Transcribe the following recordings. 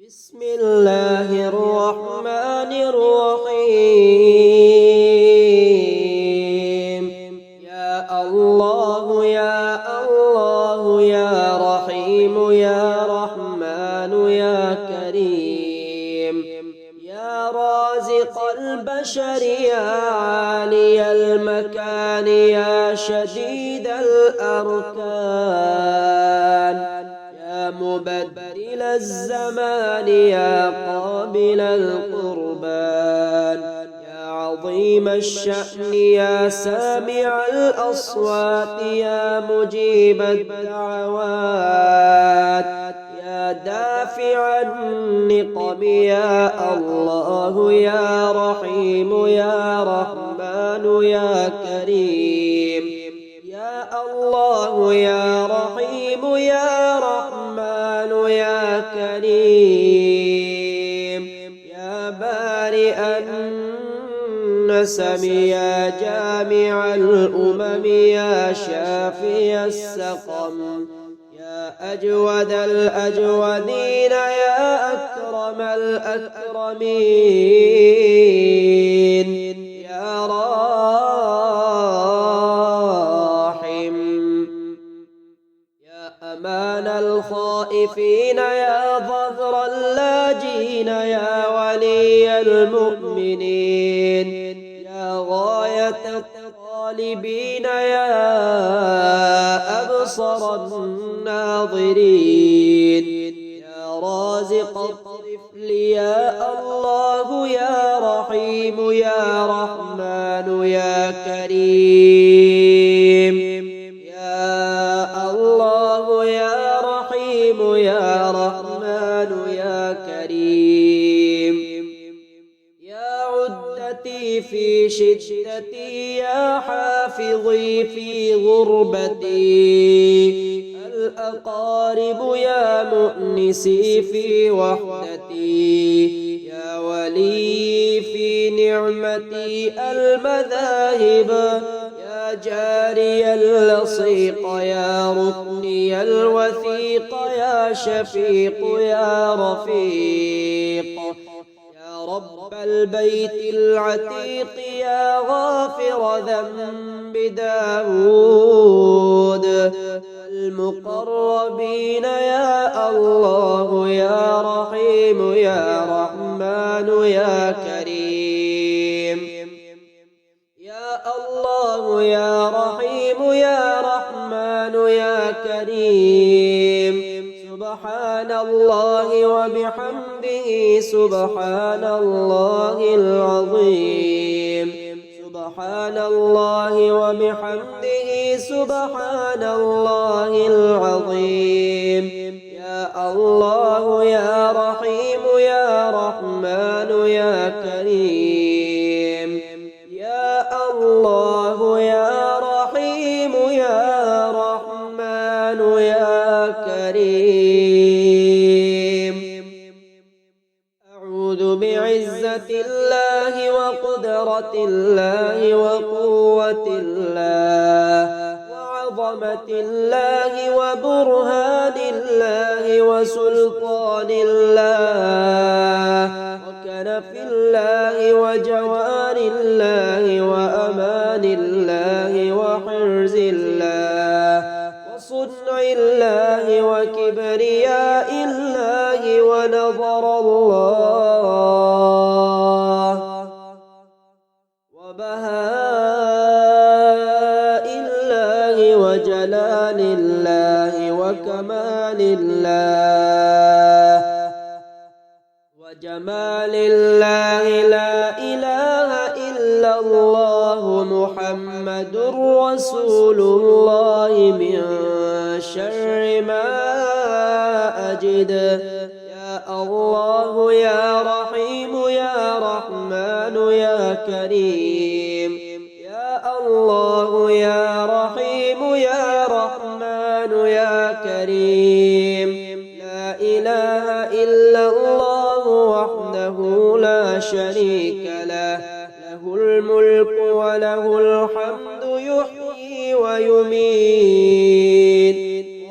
بسم الله الرحمن الرحيم. يا الله يا الله يا رحيم يا رحمن يا كريم، يا رازق البشر يا عالي المكان يا شديد الأركان، يا مبدل الزمان يا قابل القربان، يا عظيم الشأن يا سامع الأصوات يا مجيب الدعوات، يا دافع النقم يا الله يا رحيم يا رحمن يا كريم، يا الله يا رحيم يا رحمن يا كريم، يا بارئ النسم يا جامع الأمم يا شافي السقم، يا أجود الأجودين يا أكرم الأكرمين، يا راحم، يا أمان الخائفين يا ظهر اللاجين يا ولي المؤمنين، يا غاية الطالبين يا أبصر الناظرين، يا رازق الطفل يا الله يا رحيم يا رحمن يا كريم، يا الله يا رحيم يا رحمن يا كريم، يا عدتي في شدتي يا حافظي في غربتي، الأقارب يا مؤنسي في وحدتي، يا ولي في نعمتي المذاهب، يا جاري اللصيق يا ركني الوثيق يا شفيق يا رفيق، يا رب البيت العتيق يا غافر ذنب داود، المقربين يا الله يا رحيم يا رحمن يا كريم، يا الله يا رحيم يا رحمن يا كريم، سبحان الله وبحمده سبحان الله العظيم، سبحان الله وبحمده سبحان الله العظيم، يا الله يا رحيم يا رحمن يا كريم، يا الله يا رحيم يا رحمن يا كريم. أعوذ بعزة الله وقدرة الله وقوة الله وعظمة الله وبرهان الله وسلطان الله وكنف الله وجوار الله وأمان الله وحرز الله وصنع الله وكبرياء الله ونظر الله وبهاء الله وجلال الله وكمال الله وجمال الله، لا إله إلا الله محمد رسول الله، من شر ما أجد، يا الله يا رحيم يا رحمن يا كريم، يا الله يا رحيم يا رحمن يا كريم، لا إله إلا الله وحده لا شريك له، له الملك وله الحمد يحيي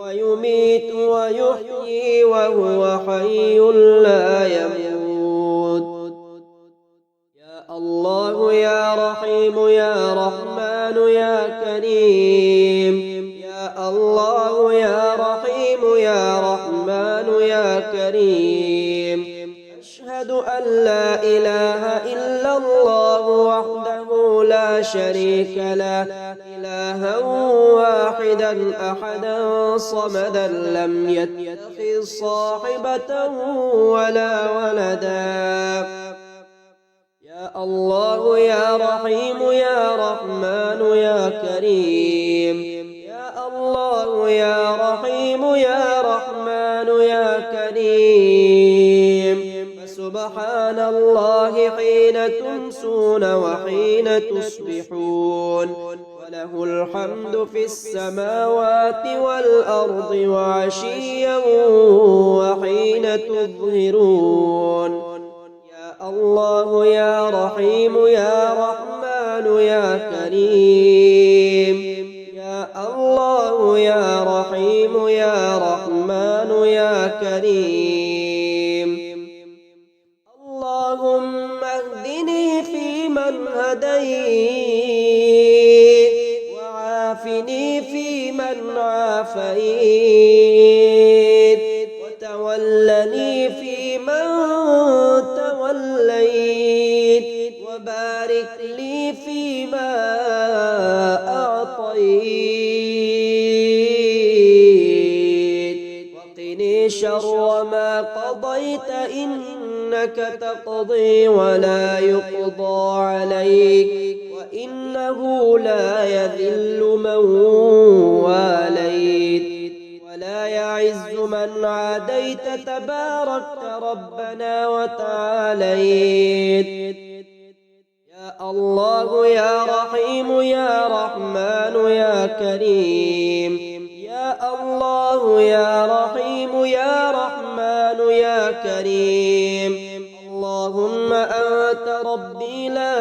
ويميت ويحيي يحيي وهو حي لا يموت. يا الله يا رحيم يا رحمن يا كريم. يا الله يا رحيم يا رحمن يا كريم. أشهد أن لا إله إلا الله وحده لا شريك له، إلها واحدا أحدا صمدا لم يتخذ صاحبة ولا ولدا. يا الله يا رحيم يا رحمن يا كريم. يا الله يا رحيم يا رحمن يا كريم. فسبحان الله حين تمسون وحين تصبحون، وله الحمد في السماوات والأرض وعشيا وحين تظهرون. يا الله يا رحيم يا رحمن يا كريم. يا الله يا رحيم يا رحمن يا كريم. اللهم اهدني فيمن هديت، وعافني فيمن عافيت، وتولني فيمن توليت، وبارك لي فيما أعطيت، وقني شر ما قضيت، إنك تقضي ولا يقضى عليك، وإنه لا يذل من واليت ولا يعز من عاديت، تباركت ربنا وتعاليت. يا الله يا رحيم يا رحمن يا كريم. يا الله يا رحيم يا رحمن يا كريم. اللهم أنت ربي لا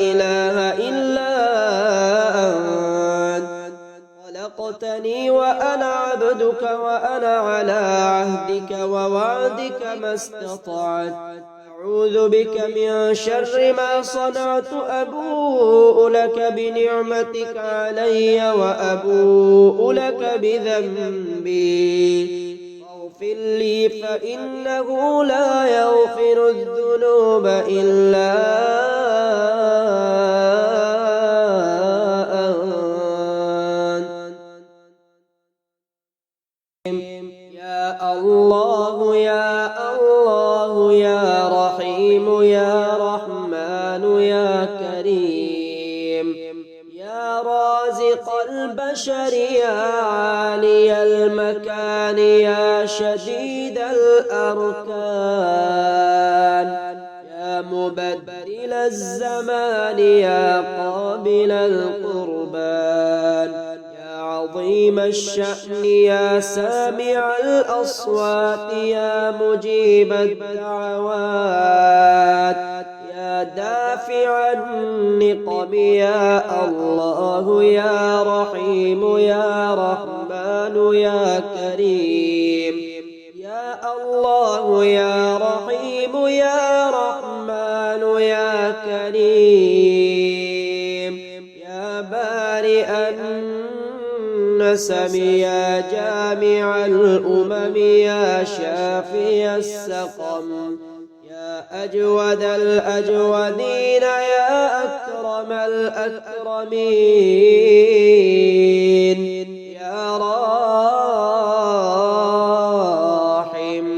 إله إلا أنت، خلقتني وأنا عبدك، وأنا على عهدك ووعدك ما استطعت. أعوذ بك من شر ما صنعت، أبوء لك بنعمتك علي وأبوء لك بذنبي، فاغفر لي فإنه لا يغفر الذنوب إلا أنت. يا الله يا الله يا رحيم يا رحمن يا كريم. يا رازق البشر يا عالي المكان يا شديد الأركان، يا مبدل الزمان يا قابل القربان، عظيم الشأن يا سامع الأصوات يا مجيب الدعوات، يا دافع النقم يا الله يا رحيم يا رحمن يا كريم. يا الله يا رحيم يا رحمن يا كريم. يا بارئ النسم يا جامع الأمم يا شافي السقم، يا أجود الأجودين يا أكرم الأكرمين، يا راحم،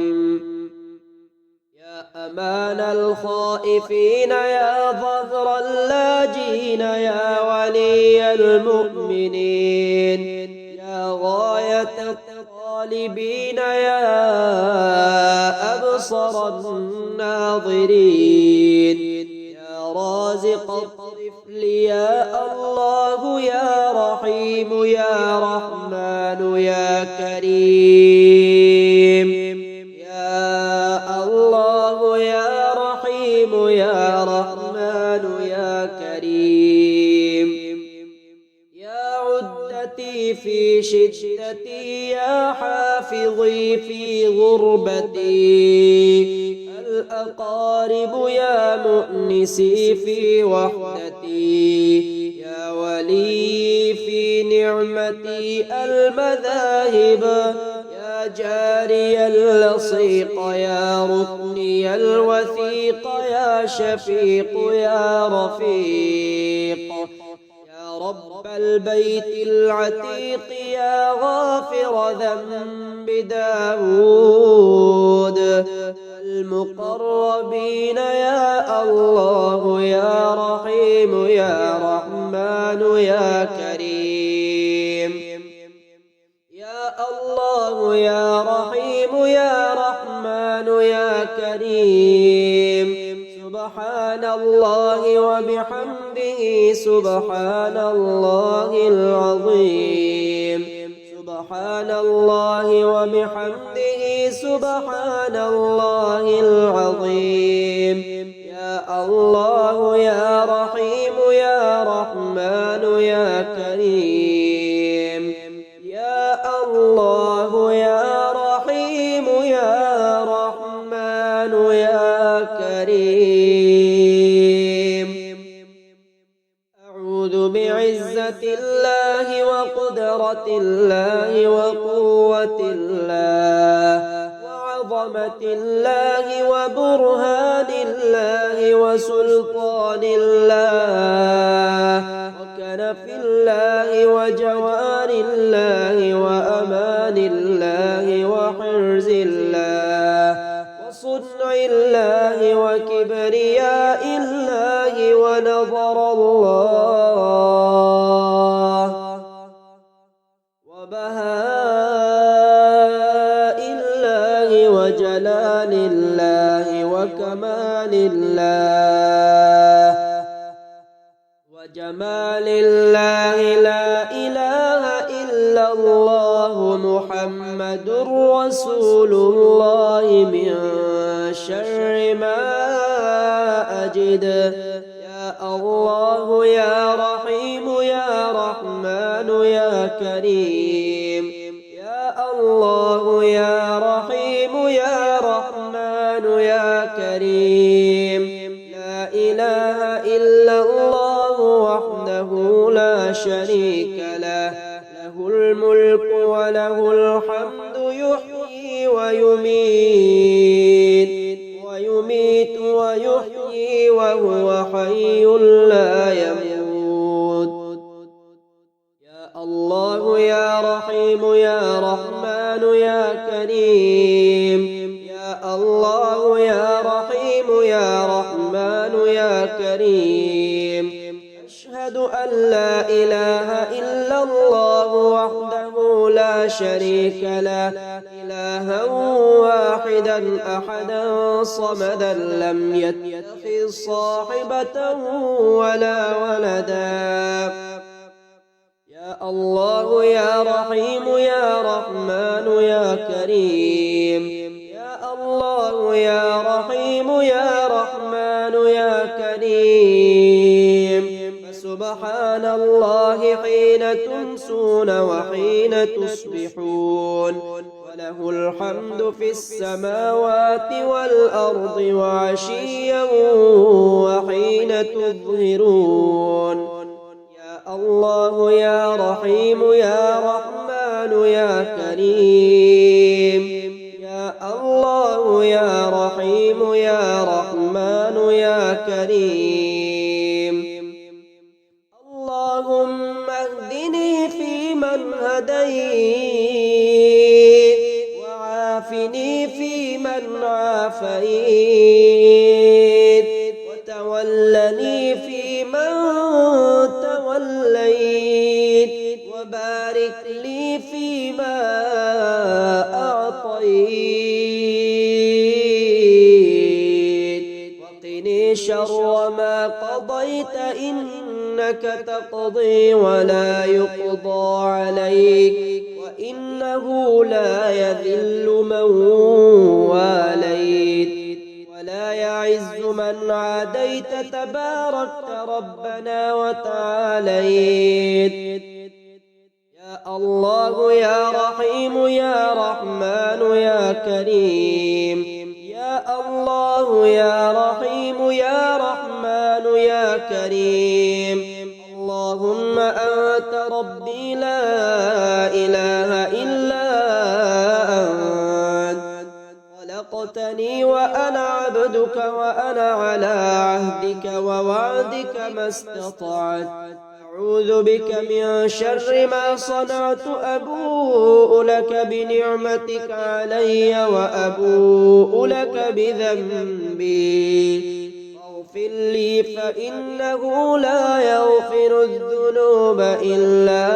يا أمان الخائفين يا ظهر اللاجين يا ولي المؤمنين، يا غاية الطالبين يا أبصر الناظرين، يا رازق الطفل يا الله يا رحيم يا رحمن يا كريم. يا الله يا رحيم يا رحمن يا كريم. يا عدتي في شدتي يا حافظ حظي في غربتي، الأقارب يا مؤنسي في وحدتي، يا ولي في نعمتي المذاهب، يا جاري اللصيق يا ركني الوثيق، يا شفيق يا رفيق، يا رب البيت العتيق، يا غافر ذنب داود المقربين، يا الله يا رحيم يا رحمن يا كريم، يا الله يا رحيم يا رحمن يا كريم. سبحان الله وبحمده سبحان الله العظيم، سبحان الله وبحمده سبحان الله العظيم. يا الله يا رحيم يا رحمن يا كريم، يا الله يا رحيم يا رحمن يا كريم. أعوذ بعزة الله وقدرة الله وقوة الله وعظمة الله وبرهان الله وسلطان الله وكنف الله وجوار الله وأمان الله وحرز الله وصنع الله وكبرياء الله ونظر الله وبهاء الله وجلال الله وكمال الله وجمال الله. لا إله إلا الله محمد رسول الله من شر ما أجد. يا الله يا رحيم يا رحمن يا كريم، يا الله يا رحيم يا رحمن يا كريم. لا إله إلا الله وحده لا شريك له، له الملك وله الحمد يحيي ويميت ويحيي وهو حي لا يموت. يا الله يا رحيم يا رحمن يا كريم، يا الله يا رحيم يا رحمن يا كريم. أشهد أن لا إله إلا الله وحده لا شريك له، إلها واحدا أحدا صمدا لم يتخذ صاحبة ولا ولدا. يا الله يا رحيم يا رحمن يا كريم، يا الله يا رحيم يا رحمن يا كريم. سبحان الله حين تمسون وحين تصبحون، وله الحمد في السماوات والأرض وعشيا وحين تظهرون. يا الله يا رحيم يا رحمن يا كريم، يا الله يا رحيم يا رحمن يا كريم. اللهم اهدني فيمن هديت، وعافني فيمن عافيت، وتولني فيمن توليت، وبارك لي فيما أعطيت، وقني شر ما قضيت، إنك تقضي ولا يقضى عليك، وإنه لا يذل من واليت ولا يعز من عاديت، تباركت ربنا وتعاليت. يا الله يا رحيم يا رحمن يا كريم. يا الله يا رحيم يا رحمن يا كريم. اللهم أنت ربي لا إله إلا أنت، خلقتني وأنا عبدك وأنا على عهدك ووعدك ما استطعت. أعوذ بك من شر ما صنعت، أبوء لك بنعمتك علي وأبوء لك بذنبي، فاغفر لي فإنه لا يغفر الذنوب إلا